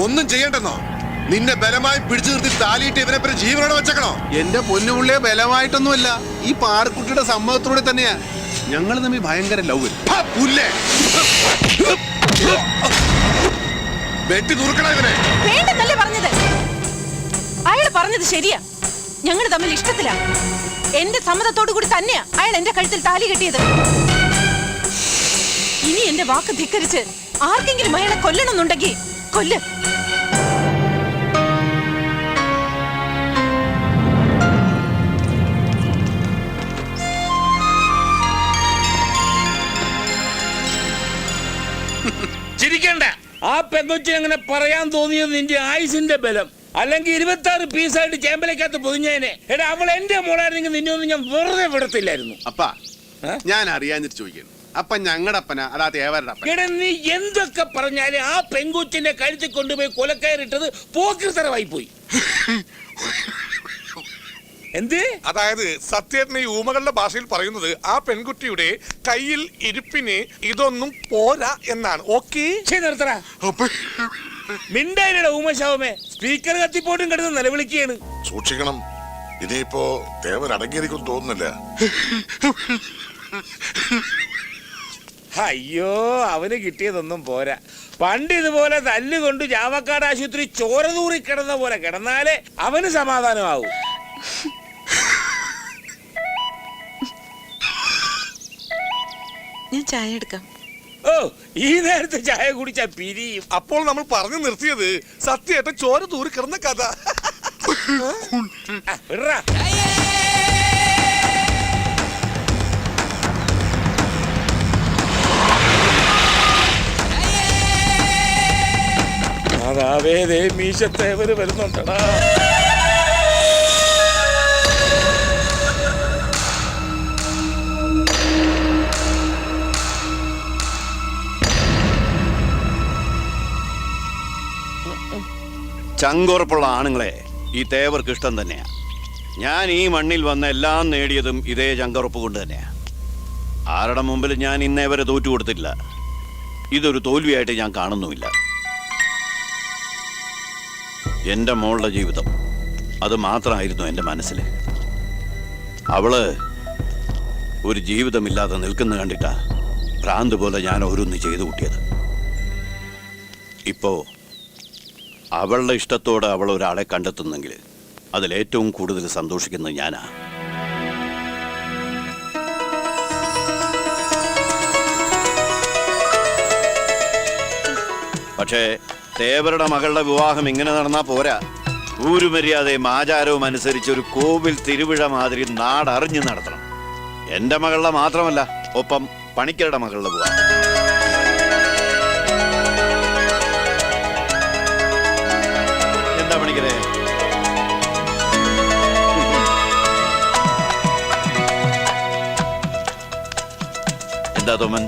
ഒന്നും ചെയ്യണ്ടെന്നോ? നിന്നെ ബലമായി പിടിച്ചു നിർത്തി താലിയിട്ട് ഇവനെ പിന്നെ ജീവനോടെ വെച്ചേക്കണോ? എന്റെ പൊന്നുപുള്ളിയെ ബലമായിട്ടൊന്നുമല്ല, ഈ പാറക്കുട്ടിയുടെ സമ്മതത്തോടെ തന്നെയാ. ഞങ്ങൾ തമ്മിൽ ഭയങ്കര ലവ്. വെട്ടി നുറുക്കണ ഇവനെ. വേണ്ടെന്നല്ലേ പറഞ്ഞത്? അയാൾ പറഞ്ഞത് ശരിയാ. ഞങ്ങൾ തമ്മിൽ ഇഷ്ടത്തിലാ. എന്റെ സമ്മതത്തോടു കൂടി തന്നെയാ അയാൾ എന്റെ കഴുത്തിൽ താലി കെട്ടിയത്. ഇനി എന്റെ വാക്ക് ധിക്കരിച്ച് ആർക്കെങ്കിലും അയാളെ കൊല്ലണമെന്നുണ്ടെങ്കിൽ കൊല്ല്. ചിരിക്കണ്ട. ആ പെങ്കൊച്ചിന് അങ്ങനെ പറയാൻ തോന്നിയത് നിന്റെ ആയുസിന്റെ ബലം. അല്ലെങ്കിൽ 26 പീസായിട്ട് ചേമ്പലക്കകത്ത് പൊതിഞ്ഞേനെ. എടാ, അവൾ എന്റെ മോളായിരുന്നെങ്കിൽ നിന്നെ ഒന്നും ഞാൻ വെറുതെ വിടത്തില്ലായിരുന്നു. അപ്പാ, ഞാൻ അറിയാഞ്ഞിട്ട് ചോദിക്കുന്നു. അപ്പൊ ഞങ്ങളുടെ അപ്പനാ അതാ തേവരുടെ അപ്പൻ? എടാ, നീ എന്തൊക്കെ പറഞ്ഞാലും ആ പെങ്കൊച്ചിന്റെ കഴുത്തിൽ കൊണ്ടുപോയി കൊലക്കയറിട്ടത് പോക്കിർത്തരമായി പോയി. എന്ത്? അതായത് സത്യേട്ടൻ ഈ ഊമകളുടെ ഭാഷയിൽ പറയുന്നത് ആ പെൺകുട്ടിയുടെ കയ്യിൽ ഇരിപ്പിന് ഇതൊന്നും പോരാ എന്നാണ്. ഓക്കേ, നിർത്തറ. മിണ്ടായിരട ഊമശാവമേ. സ്പീക്കർ കത്തിപ്പോട്ടും കിടന്ന് നിലവിളിക്കുകയാണ്. സൂക്ഷിക്കണം, ഇനിയിപ്പോ തേവർ അടങ്ങിയിരിക്കും തോന്നുന്നില്ല. അയ്യോ, അവന് കിട്ടിയതൊന്നും പോരാ. പണ്ട് ഇതുപോലെ തല്ലുകൊണ്ട് ചാവക്കാട് ആശുപത്രി ചോര തൂറി കിടന്ന പോലെ കിടന്നാലേ അവന് സമാധാനമാവൂ. ഞാൻ ചായ എടുക്കാം. ഓ, ഈ നേരത്തെ ചായ കുടിച്ചാ പിരിയും. അപ്പോൾ നമ്മൾ പറഞ്ഞു നിർത്തിയത് സത്യേട്ടൻ ചോര തൂറി കിടന്ന കഥ. അതാവേദേ മീശത്തേവര് വരുന്നുണ്ടടാ. ചങ്കുറപ്പുള്ള ആണുങ്ങളെ ഈ തേവർക്ക് ഇഷ്ടം തന്നെയാ. ഞാൻ ഈ മണ്ണിൽ വന്ന എല്ലാം നേടിയതും ഇതേ ചങ്കുറപ്പ് കൊണ്ട് തന്നെയാ. ആരുടെ മുമ്പിൽ ഞാൻ ഇന്നേ വരെ തോറ്റു കൊടുത്തില്ല. ഇതൊരു തോൽവിയായിട്ട് ഞാൻ കാണുന്നുമില്ല. എൻ്റെ മോളുടെ ജീവിതം അത് മാത്രമായിരുന്നു എൻ്റെ മനസ്സിൽ. അവള് ഒരു ജീവിതമില്ലാതെ നിൽക്കുന്ന കണ്ടിട്ടാ ഭ്രാന്ത് പോലെ ഞാൻ ഓരോന്ന് ചെയ്തു കൂട്ടിയത്. ഇപ്പോ അവളുടെ ഇഷ്ടത്തോടെ അവൾ ഒരാളെ കണ്ടെത്തുന്നെങ്കിൽ അതിലേറ്റവും കൂടുതൽ സന്തോഷിക്കുന്നത് ഞാനാ. പക്ഷേ തേവരുടെ മകളുടെ വിവാഹം ഇങ്ങനെ നടന്നാ പോരാ. ഊരുമര്യാദയും ആചാരവും അനുസരിച്ച് ഒരു കോവിൽ തിരുവിഴ മാതിരി നാടറിഞ്ഞ് നടത്തണം. എൻ്റെ മകളുടെ മാത്രമല്ല, ഒപ്പം പണിക്കരുടെ മകളുടെ വിവാഹം. എന്താ പണിക്കരെ? എന്താ തോമൻ?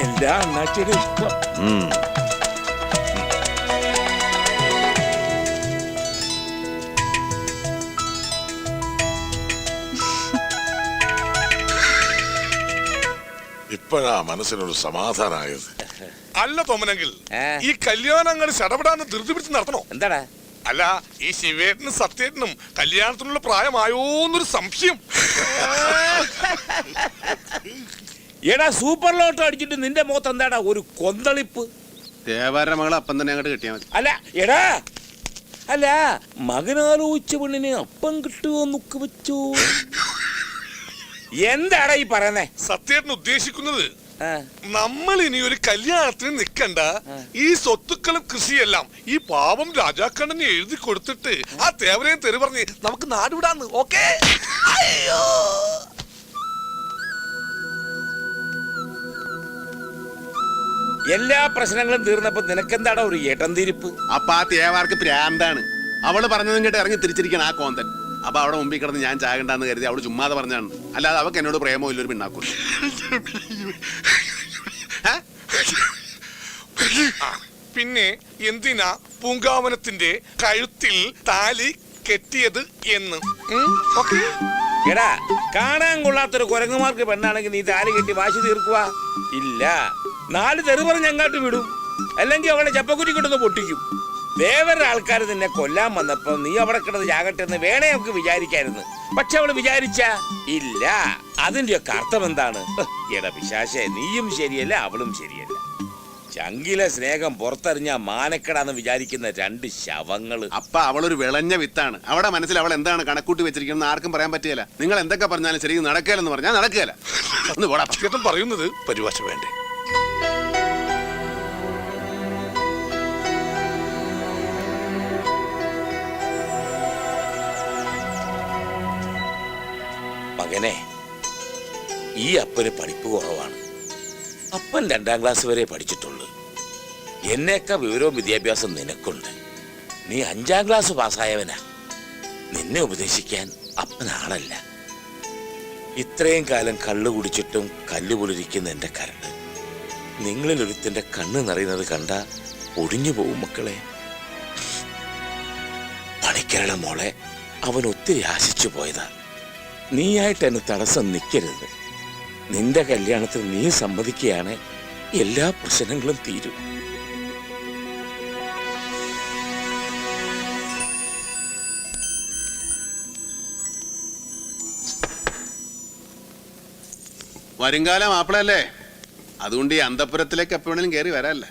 എന്താ അണ്ണാച്ചിയുടെ ഇഷ്ടം? ഇപ്പോഴാ മനസ്സിനൊരു സമാധാനമായത്. അല്ല തോമനെങ്കിൽ ഈ കല്യാണങ്ങൾ ചടപടാന്ന് ധൃതി പിടിച്ച് നടത്തണോ? എന്താടാ? അല്ല, ഈ ശിവേട്ടനും സത്യേട്ടനും കല്യാണത്തിനുള്ള പ്രായമായോന്നൊരു സംശയം. എടാ, സൂപ്പർ ലോട്ടോ അടിച്ചിട്ട് നിന്റെ മുഖത്ത് എന്താടാ ഒരു കൊന്തളിപ്പ്? തേവരുടെ മകളെ അപ്പം തന്നെ അങ്ങോട്ട് കിട്ടിയാൽ മതി. അല്ല എടാ, അല്ല മകനാലോചിച്ച പെണ്ണിന് അപ്പം കിട്ടുമോ നോക്ക് വെച്ചു. എന്താടാ ഈ പറയുന്നേ? സത്യേട്ടൻ ഉദ്ദേശിക്കുന്നത് നമ്മൾ ഇനി ഒരു കല്യാണത്തിന് നിൽക്കണ്ട, ഈ സ്വത്തുക്കളും കൃഷിയെല്ലാം ഈ പാവം രാജാക്കണ്ണന് എഴുതി കൊടുത്തിട്ട് ആ തേവരെയും തെറി പറഞ്ഞ് നമുക്ക് നാടുവിടാന്ന്. ഓക്കേ? അയ്യോ, എല്ലാ പ്രശ്നങ്ങളും തീർന്നപ്പോ നിനക്കെന്താടാ ഒരു ഏട്ടന്തിരിപ്പ്? അപ്പൊ ആ തേവാർക്ക് പ്രാന്താണ്. അവള് പറഞ്ഞതും കേട്ട് ഇറങ്ങി തിരിച്ചിരിക്കണം ആ കോന്തൻ. അപ്പൊ അവിടെ മുമ്പിൽ കിടന്ന് ഞാൻ ചാകണ്ടെന്ന് കരുതി അവള് ചുമ്മാതെ പറഞ്ഞാണ്. അല്ലാതെ അവക്ക് എന്നോട് പ്രേമോ ഇല്ലൊരു പിണ്ണാക്കൂല. പിന്നെ എന്തിനാ പൂങ്കാവനത്തിന്റെ കഴുത്തിൽ താലി കെട്ടിയത് എന്ന്? എടാ, കാണാൻ കൊള്ളാത്തൊരു കുരങ്ങുമാർക്ക് പെണ്ണാണെങ്കിൽ നീ താലി കെട്ടി വാശി തീർക്കുക ഇല്ല. 4 തെറി പറഞ്ഞ് അങ്ങാട്ട് വിടും, അല്ലെങ്കിൽ അവളെ ചപ്പക്കുറ്റി കൊണ്ടൊന്ന് പൊട്ടിക്കും. വേറെ ആൾക്കാർ നിന്നെ കൊല്ലാൻ വന്നപ്പോ നീ അവിടെ കിടന്ന് ചാകട്ടെ എന്ന് വേണേ നമുക്ക് വിചാരിക്കായിരുന്നു. പക്ഷെ അവള് വിചാരിച്ച ഇല്ല. അതിന്റെയൊക്കെ അർത്ഥം എന്താണ്? എടാ പിശാശേ, നീയും ശരിയല്ല, അവളും ശരിയല്ല. ചങ്കിലെ സ്നേഹം പുറത്തെറിഞ്ഞ മാനക്കെടാന്ന് വിചാരിക്കുന്ന രണ്ട് ശവങ്ങള്. അപ്പ അവളൊരു വിളഞ്ഞ വിത്താണ്. അവിടെ മനസ്സിൽ അവൾ എന്താണ് കണക്കൂട്ടി വെച്ചിരിക്കുന്നത് ആർക്കും പറയാൻ പറ്റിയല്ല. നിങ്ങൾ എന്തൊക്കെ പറഞ്ഞാലും ശരി, നടക്കുകയെന്ന് പറഞ്ഞാൽ നടക്കുകയല്ല. ഒന്ന് പോടാ. ചേട്ടൻ പറയുന്നത് പരിഭാഷ വേണ്ടേ? മകനെ, ഈ അപ്പന് പഠിപ്പ് കുറവാണ്. അപ്പൻ 2ാം ക്ലാസ് വരെ പഠിച്ചിട്ടുള്ളൂ. എന്നേക്കാ വിവരവും വിദ്യാഭ്യാസം നിനക്കുണ്ട്. നീ 5ാം ക്ലാസ് പാസ്സായവനാ. നിന്നെ ഉപദേശിക്കാൻ അപ്പനാളല്ല. ഇത്രയും കാലം കള്ളു കുടിച്ചിട്ടും കല്ലുപൊളിരിക്കുന്ന എൻ്റെ കരട് നിങ്ങളിൽ ഒരുത്തിന്റെ കണ്ണ് നിറയുന്നത് കണ്ട ഒടിഞ്ഞു പോവും മക്കളെ. പണിക്കരുടെ മോളെ അവൻ ഒത്തിരി ആശിച്ചു പോയതാ. നീയായിട്ട് എന്നെ തടസ്സം നിൽക്കരുത്. നിന്റെ കല്യാണത്തിൽ നീ സമ്മതിക്കുകയാണ്, എല്ലാ പ്രശ്നങ്ങളും തീരും. വരുംകാലം മാപ്പിളല്ലേ, അതുകൊണ്ട് ഈ അന്തപുരത്തിലേക്ക് എപ്പോഴെങ്കിലും കയറി വരാല്ലേ.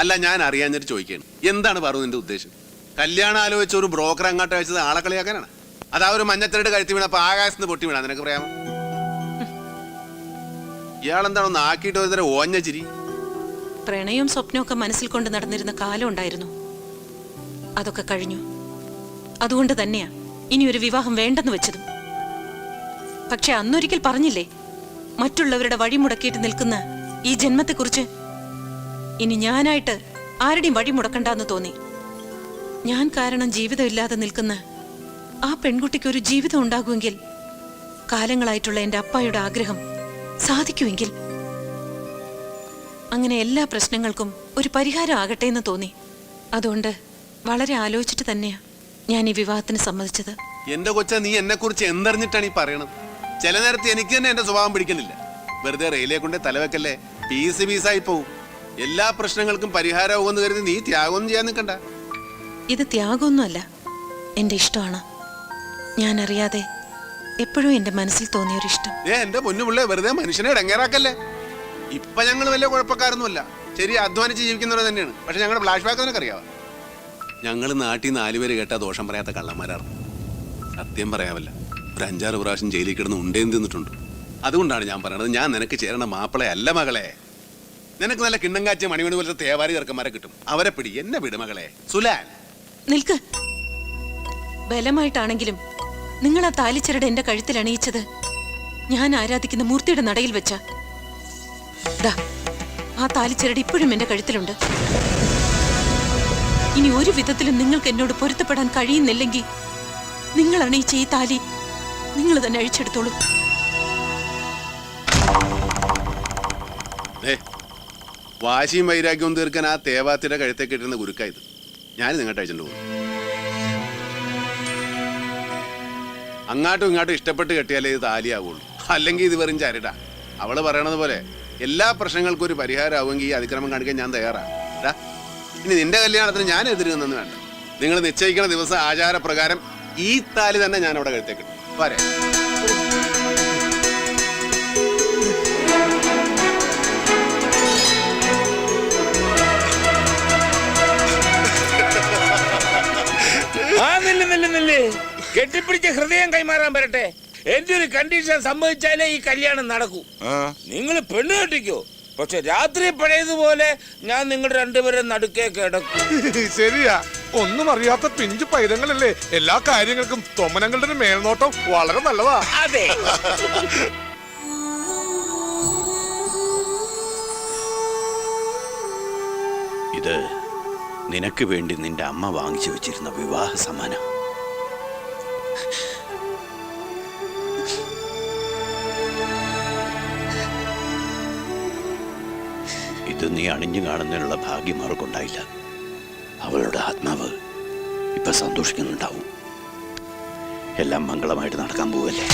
അല്ല, ഞാൻ അറിയാഞ്ഞിട്ട് ചോദിക്കുകയാണ്, എന്താണ് പറു നിന്റെ ഉദ്ദേശം? കല്യാണം ആലോചിച്ച ഒരു ബ്രോക്കർ അങ്ങോട്ട് അയച്ചത് ആളെ കളിയാക്കാനാണ്? അതാ ഒരു മഞ്ഞത്തിരട്ട് കഴുത്തി വീണപ്പോ ആകാശത്ത് പൊട്ടി വീണ നിനക്ക് പറയാമോ? ഇയാളെന്താണൊന്ന് ആക്കിയിട്ട് ഒരു തരം ഓഞ്ഞ ചിരി. പ്രണയവും സ്വപ്നവും ഒക്കെ മനസ്സിൽ കൊണ്ട് നടന്നിരുന്ന കാലം ഉണ്ടായിരുന്നു. അതൊക്കെ കഴിഞ്ഞു. അതുകൊണ്ട് തന്നെയാ ഇനി ഒരു വിവാഹം വേണ്ടെന്ന് വെച്ചതും. പക്ഷെ അന്നൊരിക്കൽ പറഞ്ഞില്ലേ, മറ്റുള്ളവരുടെ വഴി മുടക്കിയിട്ട് നിൽക്കുന്ന ഈ ജന്മത്തെക്കുറിച്ച്. ഇനി ഞാനായിട്ട് ആരുടെയും വഴി മുടക്കണ്ടെന്ന് തോന്നി. ഞാൻ കാരണം ജീവിതമില്ലാതെ നിൽക്കുന്ന ആ പെൺകുട്ടിക്ക് ഒരു ജീവിതം ഉണ്ടാകുമെങ്കിൽ, കാലങ്ങളായിട്ടുള്ള എൻ്റെ അപ്പായുടെ ആഗ്രഹം സാധിക്കുമെങ്കിൽ, അങ്ങനെ എല്ലാ പ്രശ്നങ്ങൾക്കും ഒരു പരിഹാരം ആകട്ടെ എന്ന് തോന്നി. അതുകൊണ്ട് വളരെ ആലോചിച്ചിട്ട് തന്നെയാ ഞാൻ ഈ വിവാഹത്തിന് സമ്മതിച്ചത്. എന്റെ കൊച്ച, നീ എന്നെ കുറിച്ച് എന്തറിഞ്ഞിട്ടാണ് ഈ പറയണത്? ചില നേരത്തെ എനിക്ക് തന്നെ എന്റെ സ്വഭാവം പിടിക്കുന്നില്ല. വെറുതെ റെയിലേ കൊണ്ട് തലവെക്കല്ലേ, പീസായി പോവും. എല്ലാ പ്രശ്നങ്ങൾക്കും പരിഹാരമാകുമെന്ന് കരുതി നീ ത്യാഗമൊന്നും ചെയ്യാൻ നിൽക്കണ്ട. ഇത് ത്യാഗമൊന്നുമല്ല, എൻ്റെ ഇഷ്ടമാണ്. ഞാൻ അറിയാതെ എപ്പോഴും എൻ്റെ മനസ്സിൽ തോന്നിയൊരു ഇഷ്ടം. എന്റെ പൊന്നുപിള്ളേ, വെറുതെ മനുഷ്യനെ ഇടങ്ങേറാക്കല്ലേ. ഇപ്പൊ ഞങ്ങൾ വലിയ കുഴപ്പക്കാരൊന്നുമല്ല, ശരി, അധ്വാനിച്ച് ജീവിക്കുന്നവരെ തന്നെയാണ്. പക്ഷെ ഞങ്ങളുടെ ഫ്ലാഷ് ബാക്ക് നിനക്ക് അറിയാവോ? ഞങ്ങൾ നാട്ടിൽ 4 പേര് കേട്ടാ ദോഷം പറയാത്ത കള്ളന്മാരാണ്. സത്യം പറയാമല്ല, ഒരു 5-6 പ്രാവശ്യം ജയിലിൽ കിടന്ന് ഉണ്ടേന്ന് തിന്നിട്ടുണ്ട്. അതുകൊണ്ടാണ് ഞാൻ പറയണത്, ഞാൻ നിനക്ക് ചേരണ മാപ്പിളെ അല്ല മകളെ. നിനക്ക് നല്ല കിണ്ണം കാച്ചിയ മണിമണി പോലത്തെ തേവാരി ചെറുക്കന്മാരെ കിട്ടും, അവരെ പിടി. എന്നെ വിട് മകളെ. സുലാൻ, നിൽക്ക്. ബലമായിട്ടാണെങ്കിലും നിങ്ങൾ ആ താലിച്ചരട് എന്റെ കഴുത്തിൽ അണിയിച്ചത് ഞാൻ ആരാധിക്കുന്ന മൂർത്തിയുടെ നടയിൽ വെച്ച. ആ താലിച്ചരട് ഇപ്പോഴും എന്റെ കഴുത്തിലുണ്ട്. ഇനി ഒരു വിധത്തിലും നിങ്ങൾക്ക് എന്നോട് പൊരുത്തപ്പെടാൻ കഴിയുന്നില്ലെങ്കിൽ, നിങ്ങൾ അണിയിച്ച ഈ താലി നിങ്ങൾ തന്നെ അഴിച്ചെടുത്തോളൂ. വാശിയും വൈരാഗ്യവും തീർക്കാൻ ആ തേവാത്തിയുടെ കഴുത്തേക്ക് ഇട്ടിരുന്ന ഗുരുക്കായത് ഞാൻ നിങ്ങോട്ട് അയച്ചിട്ട് പോകും. അങ്ങാട്ടും ഇങ്ങോട്ടും ഇഷ്ടപ്പെട്ട് കെട്ടിയാലേ ഇത് താലിയാവുള്ളൂ, അല്ലെങ്കിൽ ഇത് വെറും ചരടാ. അവള് പറയണത് പോലെ എല്ലാ പ്രശ്നങ്ങൾക്കും ഒരു പരിഹാരമാവുമെങ്കിൽ ഈ അതിക്രമം കാണിക്കാൻ ഞാൻ തയ്യാറാണ്. ഇനി നിന്റെ കല്യാണത്തിന് ഞാൻ എതിരുന്നെന്ന് വേണ്ട. നിങ്ങൾ നിശ്ചയിക്കുന്ന ദിവസം ആചാരപ്രകാരം ഈ താലി തന്നെ ഞാൻ അവിടെ കഴുത്തേക്ക് ഇട്ടു. പോരെ? കെട്ടിപ്പിടിച്ച ഹൃദയം കൈമാറാൻ വരട്ടെ. എന്റെ ഒരു കണ്ടീഷൻ സമ്മതിച്ചാലേ ഈ കല്യാണം നടക്കൂ. നിങ്ങൾ പെണ്ണ് കെട്ടിക്കോ, പക്ഷെ രാത്രി പഴയതുപോലെ ഞാൻ നിങ്ങൾ രണ്ടുപേരും നടുക്കേ കിടക്കും. ശരിയാ, ഒന്നും അറിയാത്ത പിഞ്ചു പൈതങ്ങളല്ലേ. എല്ലാ കാര്യങ്ങൾക്കും തൊമ്മനങ്ങളുടെ മേൽനോട്ടം വളരെ നല്ലതാ. അതെ. ഇത് നിനക്ക് വേണ്ടി നിന്റെ അമ്മ വാങ്ങിച്ചു വെച്ചിരുന്ന വിവാഹ സമ്മാനം. ഇത് നീ അണിഞ്ഞു കാണുന്നതിനുള്ള ഭാഗ്യം അവർക്കുണ്ടായില്ല. അവളുടെ ആത്മാവ് ഇപ്പൊ സന്തോഷിക്കുന്നുണ്ടാവും. എല്ലാം മംഗളമായിട്ട് നടക്കാൻ പോവല്ലേ.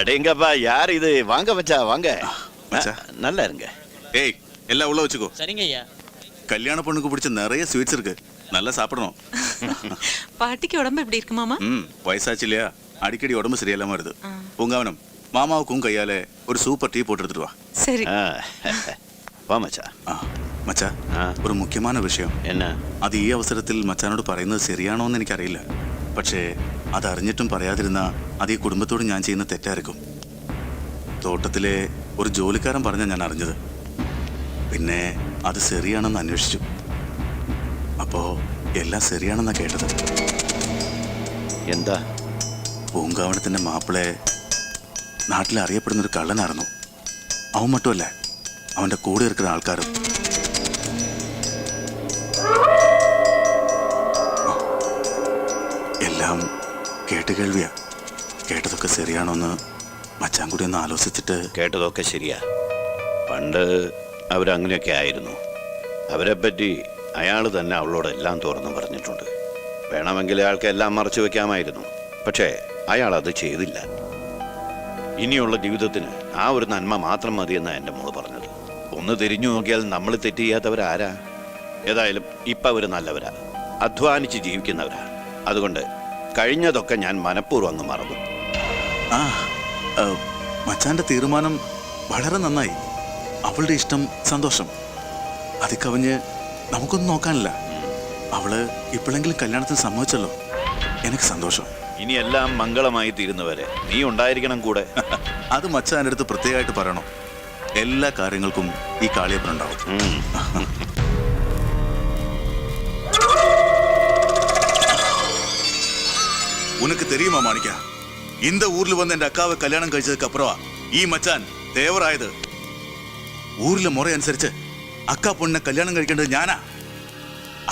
அடேங்கப்பா யார் இது வாங்க மச்சா வாங்க மச்சா. நல்லா இருங்க. ஏய் எல்லாம் உள்ள வச்சுக்கோ. சரிங்க ஐயா. கல்யாண பொண்ணுக்கு பிடிச்ச நிறைய ஸ்வீட்ஸ் இருக்கு, நல்லா சாப்பிடணும். பாட்டிக்கு உடம்பு எப்படி இருக்கு மாமா? வயசாச்சு இல்லையா, அடிக்கடி உடம்பு சரியில்லாம வருது. பூங்காவனம் மாமாவுக்கும் கையால ஒரு சூப்பர் டீ போட்டு எடுத்துட்டு வா. சரி. ആ, വാ മച്ചാ. മച്ചാ, ആ. ഒരു മുഖ്യமான വിഷയം. എന്നാ? അത് ഈ അവസരത്തിൽ മച്ചാനോട് പറയുന്നത് ശരിയാണോ എന്ന് എനിക്കറിയില്ല. പക്ഷേ അത് അറിഞ്ഞിട്ടും പറയാതിരുന്ന അത് ഈ കുടുംബത്തോട് ഞാൻ ചെയ്യുന്ന തെറ്റായിരിക്കും. തോട്ടത്തിലെ ഒരു ജോലിക്കാരൻ പറഞ്ഞ ഞാൻ അറിഞ്ഞത്. പിന്നെ അത് ശരിയാണെന്ന് അന്വേഷിച്ചു. അപ്പോ എല്ലാം ശരിയാണെന്നാ കേട്ടത്. എന്താ? പൂങ്കാവനത്തിന്റെ മാപ്പിളെ നാട്ടിൽ അറിയപ്പെടുന്ന ഒരു കള്ളനായിരുന്നു. അവൻ മറ്റുമല്ല, അവന്റെ കൂടെ ഇരിക്കുന്ന ആൾക്കാരും. എല്ലാം കേട്ടുകേൾവിയാ. കേട്ടതൊക്കെ ശരിയാണോന്ന് മച്ചാൻ കൂടി ഒന്ന് ആലോചിച്ചിട്ട്. കേട്ടതൊക്കെ ശരിയാ. പണ്ട് അവരങ്ങനെയൊക്കെ ആയിരുന്നു. അവരെപ്പറ്റി അയാൾ തന്നെ അവളോട് എല്ലാം തുറന്നു പറഞ്ഞിട്ടുണ്ട്. വേണമെങ്കിൽ അയാൾക്ക് എല്ലാം മറച്ചു വെക്കാമായിരുന്നു. പക്ഷേ അയാൾ അത് ചെയ്തില്ല. ഇനിയുള്ള ജീവിതത്തിന് ആ ഒരു നന്മ മാത്രം മതിയെന്നാണ് എൻ്റെ മോള് പറഞ്ഞത്. ഒന്ന് തിരിഞ്ഞു നോക്കിയാൽ നമ്മൾ തെറ്റ് ചെയ്യാത്തവരാരാ? ഏതായാലും ഇപ്പം അവർ നല്ലവരാ, അധ്വാനിച്ച് ജീവിക്കുന്നവരാ. അതുകൊണ്ട് കഴിഞ്ഞതൊക്കെ ഞാൻ മനഃപൂർവ്വം അങ്ങ് മറന്നു. ആ, മച്ചാന്റെ തീരുമാനം വളരെ നന്നായി. അവളുടെ ഇഷ്ടം, സന്തോഷം. അത് കവിഞ്ഞ് നമുക്കൊന്നും നോക്കാനില്ല. അവള് ഇപ്പോഴെങ്കിലും കല്യാണത്തിന് സമ്മതിച്ചല്ലോ, എനിക്ക് സന്തോഷം. ഇനി എല്ലാം മംഗളമായി തീരുന്നവരെ നീ ഉണ്ടായിരിക്കണം കൂടെ. അത് മച്ചാൻ്റെ അടുത്ത് പ്രത്യേകമായിട്ട് പറയണം. എല്ലാ കാര്യങ്ങൾക്കും ഈ കാളിയപ്പനുണ്ടാവും. உனக்கு தெரியுமா மாணிக்கா, இந்த ஊர்ல வந்து என் அக்காவை கல்யாணம் കഴിച്ചதுக்கு அப்புறம் ഈ മച്ചാൻ തേവറായത്. ഊരിലെ മുറ അനുസരിച്ച് അക്ക പൊണ്ണെ കല്യാണം കഴിക്കേണ്ടത് ഞാനാ.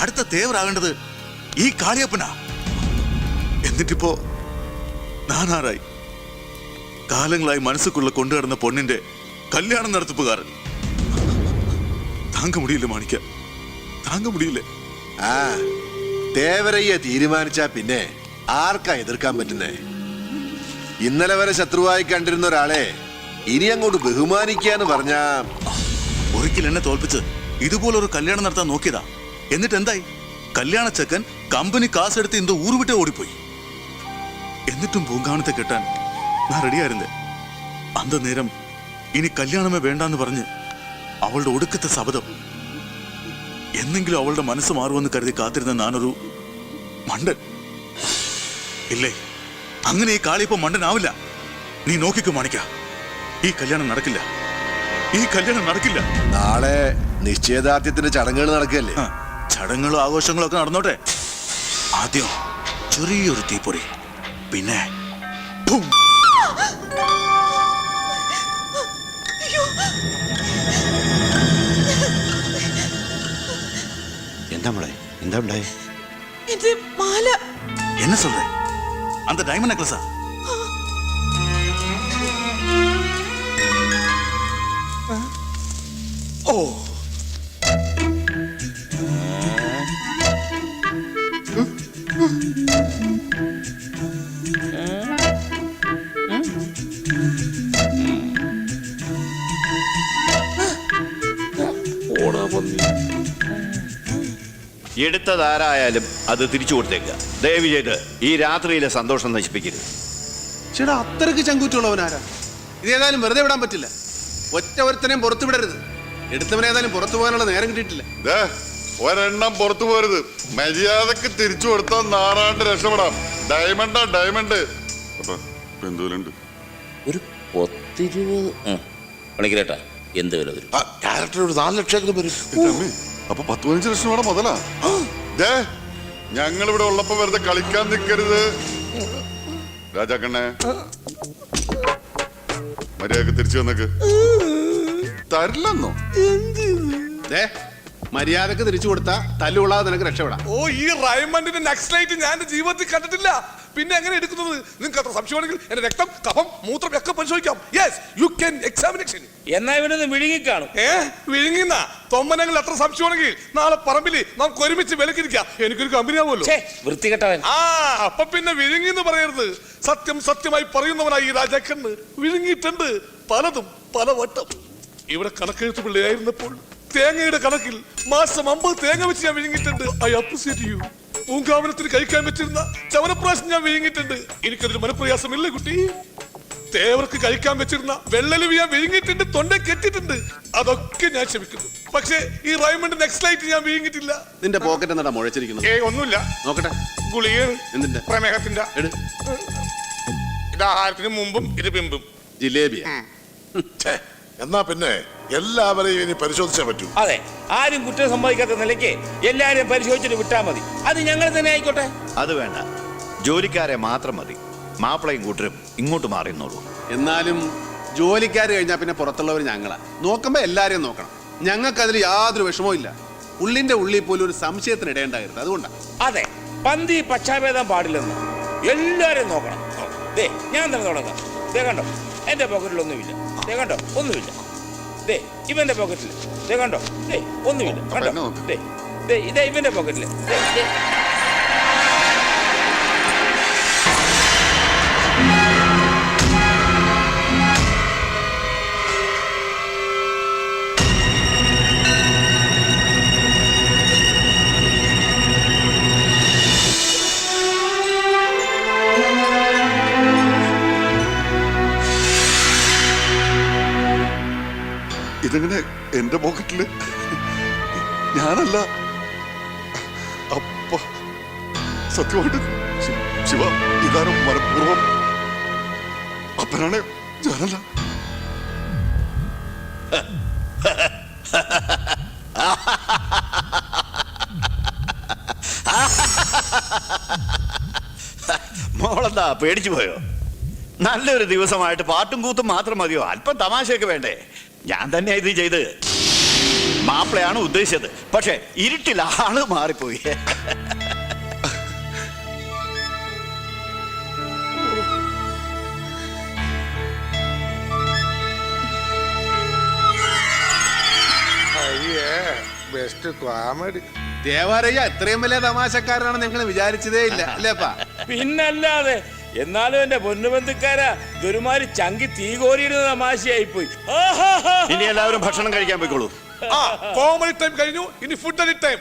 അടുത്ത തേവറാകേണ്ടത് ഈ കാളിയപ്പനാ. എന്നിട്ടിപ്പോ നാനാറായി കാലങ്ങളായി മനസ്സുക്കുള്ള കൊണ്ടുകിടന്ന പൊണ്ണിന്റെ കല്യാണം നടത്തിപ്പുകാരൻ. താങ്ക മുടിയില്ല മാണിക്ക, താങ്ക മുടിയില്ല. ആ തേവരയ്യ തീരുമാനിച്ചാ പിന്നെ ആർക്കാ എതിർക്കാൻ പറ്റുന്നേ? ഇന്നലെ വരെ ശത്രുവായി കണ്ടിരുന്ന ഒരാളെ ഇനി അങ്ങോട്ട് ബഹുമാനിക്കാന്ന് പറഞ്ഞാ. ഒരിക്കൽ എന്നെ തോൽപ്പിച്ച് ഇതുപോലൊരു കല്യാണം നടത്താൻ നോക്കിയതാ. എന്നിട്ട് എന്തായി? കല്യാണ ചെക്കൻ കമ്പനി കാസെടുത്ത് ഇന്ത ഊർ വിട്ടേ ഓടിപ്പോയി. എന്നിട്ടും പൂങ്കാവനത്തെ കെട്ടാൻ ഞാൻ റെഡിയായിരുന്നേ. അന്ത നേരം ഇനി കല്യാണമേ വേണ്ടാന്ന് പറഞ്ഞ് അവളുടെ ഒടുക്കത്തെ ശപഥം. എന്നെങ്കിലും അവളുടെ മനസ്സ് മാറുമെന്ന് കരുതി കാത്തിരുന്ന ഞാനൊരു മണ്ടൻ. ഇല്ലേ, അങ്ങനെ ഈ കാളിയപ്പം മണ്ടനാവില്ല. നീ നോക്കിക്കോ മാണിക്ക, ഈ കല്യാണം നടക്കില്ല, ഈ കല്യാണം നടക്കില്ല. നാളെ നിശ്ചയദാർഢ്യത്തിന്റെ ചടങ്ങുകൾ നടക്കുകയല്ലേ? ചടങ്ങുകളും ആഘോഷങ്ങളും ഒക്കെ നടന്നോട്ടെ. ആദ്യം ചെറിയൊരു തീപ്പൊരി, പിന്നെ ബൂം. എന്താ മോളെ, എന്താ ഉണ്ടായി? என்ன சொல்ற? அந்த டைமண்ட் நெக்லஸா? ഓ എടുത്തതാരായാലും അത് തിരിച്ചു കൊടുത്തേക്കുക. ദയവ് ചെയ്ത് ഈ രാത്രിയിലെ സന്തോഷം നശിപ്പിക്കരുത്. ചേട്ടാ, അത്രയ്ക്ക് ചങ്കൂറ്റുള്ളവനാരാ? ഇത് ഏതായാലും വെറുതെ വിടാൻ പറ്റില്ല. ഒറ്റ ഒരുത്തനെയും പുറത്തു വിടരുത്. എടുത്തവനേതായാലും പുറത്തു പോകാനുള്ള നേരം കിട്ടിയിട്ടില്ല. ഒരെണ്ണം പുറത്തു പോരുത്. മര്യാദക്ക് തിരിച്ചു കൊടുത്താൽ നാറാണ്ട് രക്ഷപ്പെടാം. ഡയമണ്ടാ ഡയമണ്ട്. എന്തോലുണ്ട്? ഒരു 10-20 പണിക്കരേട്ടാ, എന്ത് വില വരും? ക്യാരക്ടർ ഒരു 4 ലക്ഷം വരും. അപ്പൊ 10-15 ലക്ഷം കൂടെ മുതലാ. ഞങ്ങൾ ഇവിടെ ഉള്ളപ്പോ വെറുതെ കളിക്കാൻ നിൽക്കരുത്. രാജാക്കണ്ണേ, മര്യാദക്ക് തിരിച്ചു വന്നേക്ക്. തരില്ലെന്നോ? മര്യാദക്ക് തിരിച്ചു കൊടുത്താ തല്ലുകൊള്ളാതെ നിനക്ക് രക്ഷപ്പെടാം. ഓ, ഈ റൈമണ്ടിന്റെ നെക്സ്റ്റ് ലൈറ്റ് ഞാൻ എന്റെ ജീവിതത്തിൽ കണ്ടിട്ടില്ല. പിന്നെ എങ്ങനെ എടുക്കുന്നത്? നിങ്ങൾക്ക് അത്ര സംശയമാണെങ്കിൽ എന്റെ രക്തം, കഫം, മൂത്രം ഒക്കെ പരിശോധിക്കാം. Yes, you can examination. എന്നാ ഇവനൊന്ന് വിഴുങ്ങിക്കാണും. വിഴുങ്ങിന്ന തൊമ്മനങ്ങൾ അത്ര സംശയമാണെങ്കിൽ നാളെ പറമ്പില് നമുക്ക് ഒരുമിച്ച് വിലക്കിരിക്കാം. എനിക്കൊരു കമ്പനി ആവുമല്ലോ. വൃത്തികെട്ടവൻ. അപ്പൊ പിന്നെ വിഴുങ്ങിന്ന് പറയരുത്. സത്യം സത്യമായി പറയുന്നവനായി ഈ രാജാക്കണ്ണ് വിഴുങ്ങിയിട്ടുണ്ട് പലതും പലവട്ടം. ഇവിടെ കണക്കെഴുത്ത് പിള്ളയായിരുന്നപ്പോൾ തേങ്ങയുടെ കണക്കിൽ മാസം 50 തേങ്ങ വെച്ച് ഞാൻ വിഴുങ്ങിയിട്ടുണ്ട്. I appreciate you. പൂങ്കാവനത്തിന് കഴിക്കാൻ വെച്ചിരുന്ന ചവനപ്രാശം ഞാൻ വിഴുങ്ങിയിട്ടുണ്ട്. എനിക്കതൊരു മനപ്രയാസമില്ല കുട്ടി. തേവർക്ക് കഴിക്കാൻ വെച്ചിരുന്ന വെള്ളലുവി ഞാൻ വിഴുങ്ങിയിട്ടുണ്ട്, തൊണ്ട കെട്ടിയിട്ടുണ്ട്. അതൊക്കെ ഞാൻ ക്ഷമിക്കുന്നു. പക്ഷേ ഈ റൈമണ്ട് നെക്സ്റ്റ് ലൈറ്റ് ഞാൻ വിഴുങ്ങിയിട്ടില്ല. നിന്റെ പോക്കറ്റ് എന്താ മുഴച്ചിരിക്കുന്നത്? ഒന്നുമില്ല. നോക്കട്ടെ. ഗുളികയാണ്. എന്തിന്റെ? പ്രമേഹത്തിന്റെ. ഇത് ആഹാരത്തിന് മുമ്പും ഇത് പിമ്പും. ജിലേബിയാ. എന്നാ പിന്നെ എല്ലാവരെയും ഇനി പരിശോധിച്ചേ പറ്റൂ. അതെ, ആരും കുറ്റം സമ്മതിക്കാത്ത നിലയ്ക്ക് എല്ലാരും പരിശോധിച്ചിട്ട് വിട്ടാ മതി. അത് ഞങ്ങൾ തന്നെ ആയിക്കോട്ടെ. അത് വേണ്ട, ജോലിക്കാരെ മാത്രം മതി. മാപ്പിളയും കൂട്ടരും ഇങ്ങോട്ട് മാറിയുന്നുള്ളൂ. എന്നാലും ജോലിക്കാർ കഴിഞ്ഞാൽ പിന്നെ പുറത്തുള്ളവർ ഞങ്ങളാ. നോക്കുമ്പോ എല്ലാരെയും നോക്കണം. ഞങ്ങൾക്ക് അതിൽ യാതൊരു വിഷമവും ഇല്ല. ഉള്ളിന്റെ ഉള്ളിൽ പോലും ഒരു സംശയത്തിന് ഇടയുണ്ടാകരുത്. അതുകൊണ്ടാണ്. അതെ, പന്തി പക്ഷാഭേദം പാടില്ലെന്ന് എല്ലാരും നോക്കണം. ദേ ഞാൻ തന്നെ തുടങ്ങാം. ദേ കണ്ടോ, എന്റെ പോക്കറ്റിലൊന്നുമില്ല. ദേ കണ്ടോ, ഒന്നുമില്ല. ദേ ഇവന്റെ പോക്കറ്റിൽ. ദേ കണ്ടോ, ദേ ഒന്നുമില്ല. കണ്ടോ, ദേ ദേ ഇതേ ഇവന്റെ പോക്കറ്റില്. ഇതെങ്ങനെ എന്റെ പോക്കറ്റില്? ഞാനല്ല. അപ്പ സത്യമായിട്ട് ശിവ, ഇതാരും മനഃപൂർവ്വം. അപ്പനാണ്, ഞാനല്ല. മോളെന്താ പേടിച്ചു പോയോ? നല്ലൊരു ദിവസമായിട്ട് പാട്ടും കൂത്തും മാത്രം മതിയോ? അല്പം തമാശയൊക്കെ വേണ്ടേ? ഞാൻ തന്നെയാ ഇത് ചെയ്ത്. മാപ്പിളയാണ് ഉദ്ദേശിച്ചത്, പക്ഷെ ഇരുട്ടിൽ ആള് മാറിപ്പോയി. Best comedy. ദേവാലയ്യ ഇത്രയും വലിയ തമാശക്കാരനാണ് ഞങ്ങൾ വിചാരിച്ചതേ ഇല്ല. അല്ലേപ്പാ? പിന്നല്ലാതെ. എന്നാലും എന്റെ പൊന്നുബന്ധുക്കാരാ, ഇതൊരുമാതിരി ചങ്കി തീ കോരിയിടുന്ന തമാശയായി പോയി. ഇനി എല്ലാവരും ഭക്ഷണം കഴിക്കാൻ പോയിക്കോളൂ. കോമഡി ടൈം കഴിഞ്ഞു. ഇനി ഫുഡ് ടൈം.